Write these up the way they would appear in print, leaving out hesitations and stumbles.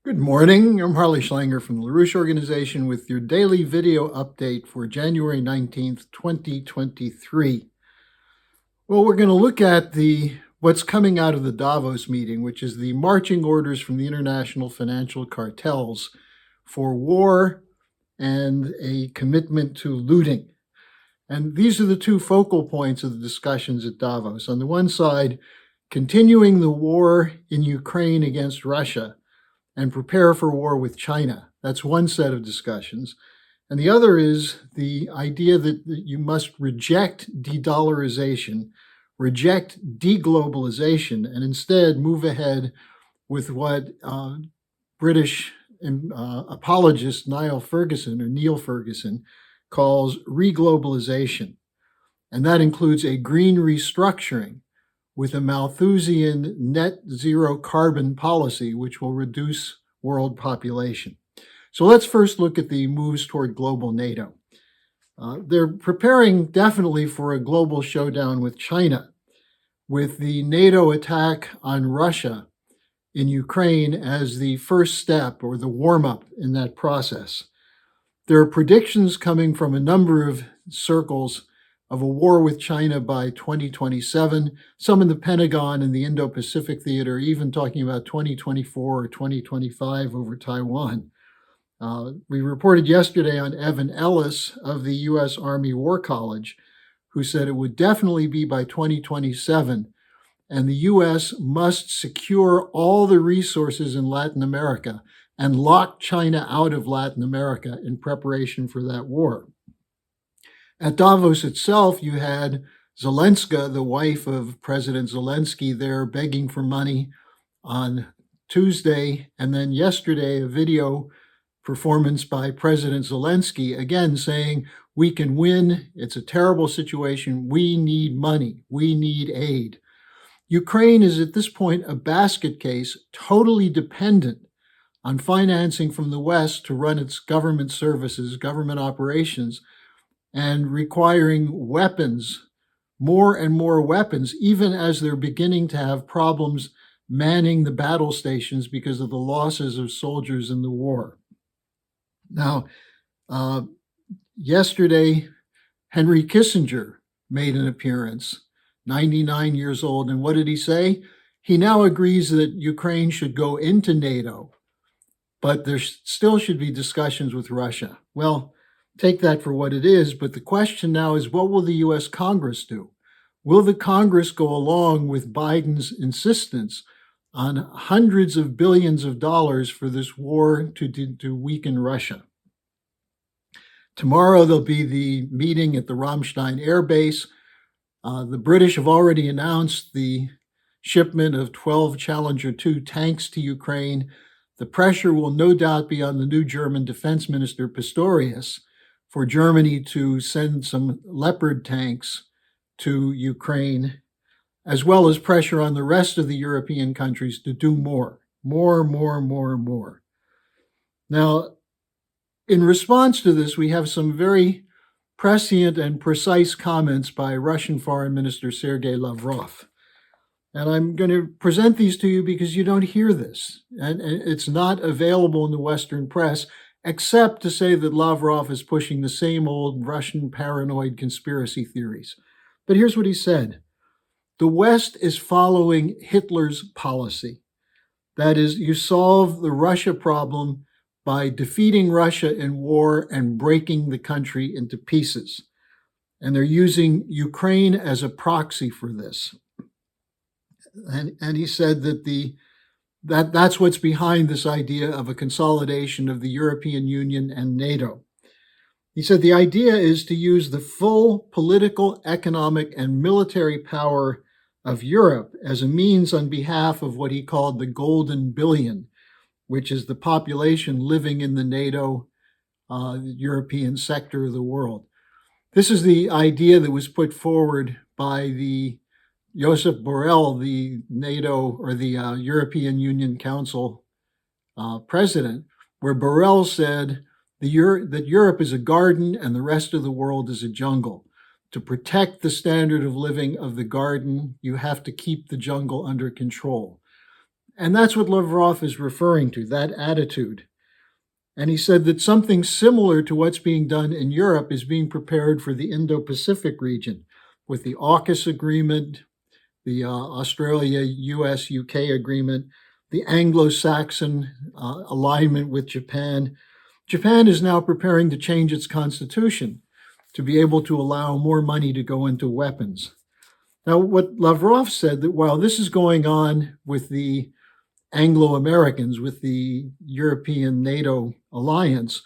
Good morning. I'm Harleysch from the LaRouche Organization with your daily video update for January 19th, 2023. Well, we're going to look at what's coming out of the Davos meeting, which is the marching orders from the international financial cartels for war and a commitment to looting. And these are the two focal points of the discussions at Davos. On the one side, continuing the war in Ukraine against Russia and prepare for war with China. That's one set of discussions. And the other is the idea that you must reject de-dollarization, reject de-globalization, and instead move ahead with what British apologist Niall Ferguson calls reglobalization. And that includes a green restructuring with a Malthusian net zero carbon policy, which will reduce world population. So let's first look at the moves toward global NATO. They're preparing definitely for a global showdown with China, with the NATO attack on Russia in Ukraine as the first step or the warm-up in that process. There are predictions coming from a number of circles of a war with China by 2027, some in the Pentagon and the Indo-Pacific theater, even talking about 2024 or 2025 over Taiwan. We reported yesterday on Evan Ellis of the U.S. Army War College, who said it would definitely be by 2027, and the U.S. must secure all the resources in Latin America and lock China out of Latin America in preparation for that war. At Davos itself, you had Zelenska, the wife of President Zelensky, there begging for money on Tuesday, and then yesterday, a video performance by President Zelensky, again saying, we can win, it's a terrible situation, we need money, we need aid. Ukraine is at this point a basket case, totally dependent on financing from the West to run its government services, government operations, and requiring weapons, more and more weapons, even as they're beginning to have problems manning the battle stations because of the losses of soldiers in the war. Now, yesterday, Henry Kissinger made an appearance, 99 years old, and what did he say? He now agrees that Ukraine should go into NATO, but there still should be discussions with Russia. Well, take that for what it is, but the question now is, what will the U.S. Congress do? Will the Congress go along with Biden's insistence on hundreds of billions of dollars for this war to weaken Russia? Tomorrow there'll be the meeting at the Ramstein Air Base. The British have already announced the shipment of 12 Challenger 2 tanks to Ukraine. The pressure will no doubt be on the new German Defense Minister Pistorius for Germany to send some Leopard tanks to Ukraine, as well as pressure on the rest of the European countries to do more. Now, in response to this, we have some very prescient and precise comments by Russian Foreign Minister Sergey Lavrov. And I'm going to present these to you because you don't hear this, and it's not available in the Western press, except to say that Lavrov is pushing the same old Russian paranoid conspiracy theories. But here's what he said. The West is following Hitler's policy. That is, you solve the Russia problem by defeating Russia in war and breaking the country into pieces. And they're using Ukraine as a proxy for this. And he said that that's what's behind this idea of a consolidation of the European Union and NATO. He said the idea is to use the full political, economic, and military power of Europe as a means on behalf of what he called the golden billion, which is the population living in the NATO European sector of the world. This is the idea that was put forward by the Josep Borrell, the NATO or the European Union Council president, where Borrell said that Europe is a garden and the rest of the world is a jungle. To protect the standard of living of the garden, you have to keep the jungle under control. And that's what Lavrov is referring to, that attitude. And he said that something similar to what's being done in Europe is being prepared for the Indo-Pacific region with the AUKUS agreement, the Australia, US, UK agreement, the Anglo-Saxon alignment with Japan. Japan is now preparing to change its constitution to be able to allow more money to go into weapons. Now, what Lavrov said, that while this is going on with the Anglo-Americans, with the European NATO alliance,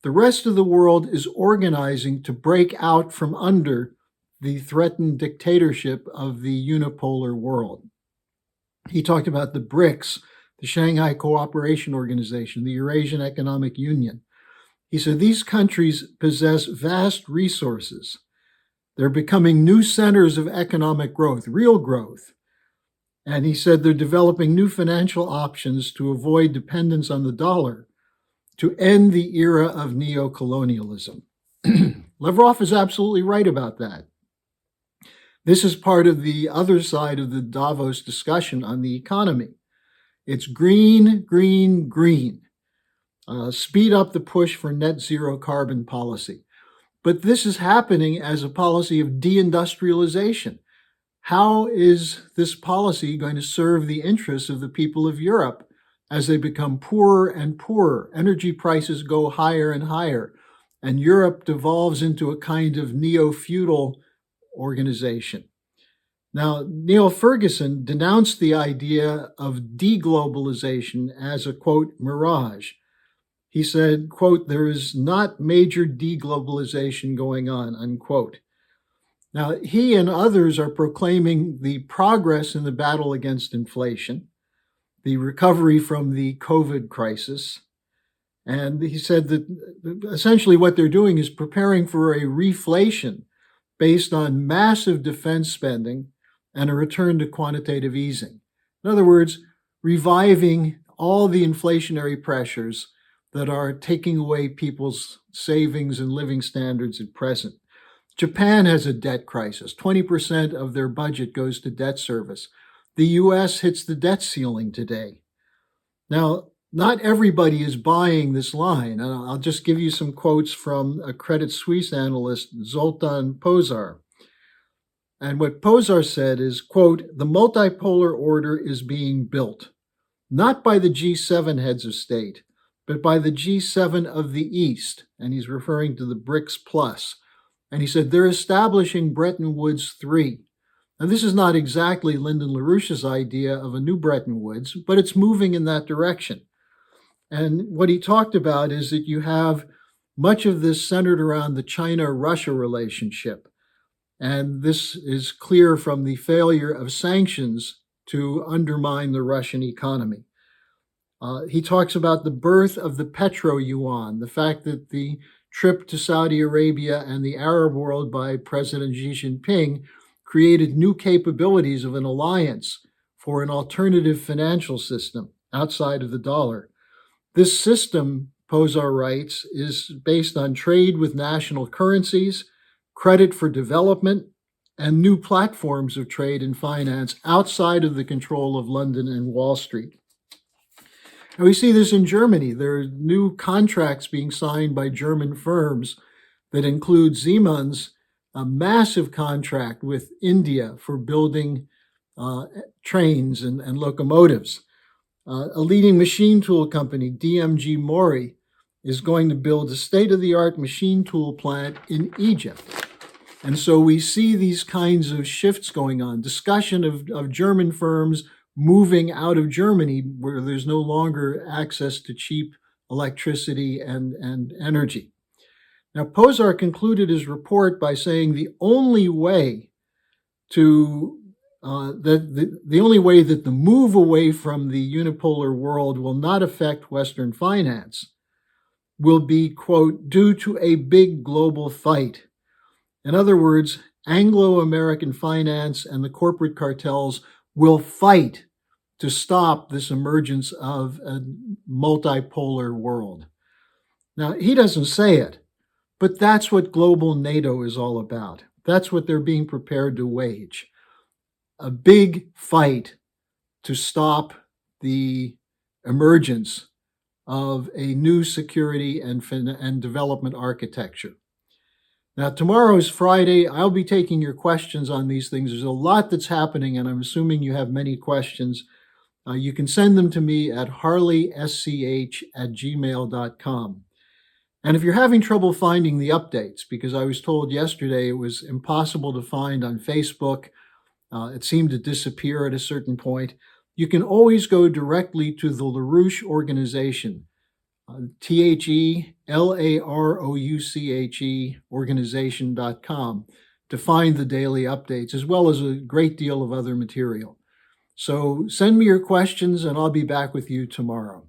the rest of the world is organizing to break out from under the threatened dictatorship of the unipolar world. He talked about the BRICS, the Shanghai Cooperation Organization, the Eurasian Economic Union. He said these countries possess vast resources. They're becoming new centers of economic growth, real growth. And he said they're developing new financial options to avoid dependence on the dollar, to end the era of neocolonialism. Lavrov is absolutely right about that. This is part of the other side of the Davos discussion on the economy. It's green, green, green. Speed up the push for net zero carbon policy. But this is happening as a policy of deindustrialization. How is this policy going to serve the interests of the people of Europe as they become poorer and poorer? Energy prices go higher and higher, and Europe devolves into a kind of neo-feudal organization. Now, Niall Ferguson denounced the idea of de-globalization as a, quote, mirage. He said, quote, there is not major de-globalization going on, unquote. Now, he and others are proclaiming the progress in the battle against inflation, the recovery from the COVID crisis. And he said that essentially what they're doing is preparing for a reflation based on massive defense spending and a return to quantitative easing. In other words, reviving all the inflationary pressures that are taking away people's savings and living standards at present. Japan has a debt crisis. 20% of their budget goes to debt service. The US hits the debt ceiling today. Now, not everybody is buying this line. I'll just give you some quotes from a Credit Suisse analyst, Zoltan Pozsar. And what Pozsar said is, quote, the multipolar order is being built, not by the G7 heads of state, but by the G7 of the East. And he's referring to the BRICS Plus. And he said they're establishing Bretton Woods 3. And this is not exactly Lyndon LaRouche's idea of a new Bretton Woods, but it's moving in that direction. And what he talked about is that you have much of this centered around the China-Russia relationship. And this is clear from the failure of sanctions to undermine the Russian economy. He talks about the birth of the petro-yuan, the fact that the trip to Saudi Arabia and the Arab world by President Xi Jinping created new capabilities of an alliance for an alternative financial system outside of the dollar. This system, Pozsar writes, is based on trade with national currencies, credit for development, and new platforms of trade and finance outside of the control of London and Wall Street. And we see this in Germany. There are new contracts being signed by German firms that include Siemens, a massive contract with India for building trains and locomotives. A leading machine tool company, DMG Mori, is going to build a state-of-the-art machine tool plant in Egypt. And so we see these kinds of shifts going on, discussion of German firms moving out of Germany where there's no longer access to cheap electricity and energy. Now, Pozsar concluded his report by saying the only way to the only way that the move away from the unipolar world will not affect Western finance will be, quote, due to a big global fight. In other words, Anglo-American finance and the corporate cartels will fight to stop this emergence of a multipolar world. Now, he doesn't say it, but that's what Global NATO is all about. That's what they're being prepared to wage. A big fight to stop the emergence of a new security and development architecture. Now, tomorrow is Friday. I'll be taking your questions on these things. There's a lot that's happening, and I'm assuming you have many questions. You can send them to me at harleysch@gmail.com. And if you're having trouble finding the updates, because I was told yesterday it was impossible to find on Facebook, it seemed to disappear at a certain point, you can always go directly to the LaRouche organization, TheLarouche organization.com, to find the daily updates, as well as a great deal of other material. So send me your questions, and I'll be back with you tomorrow.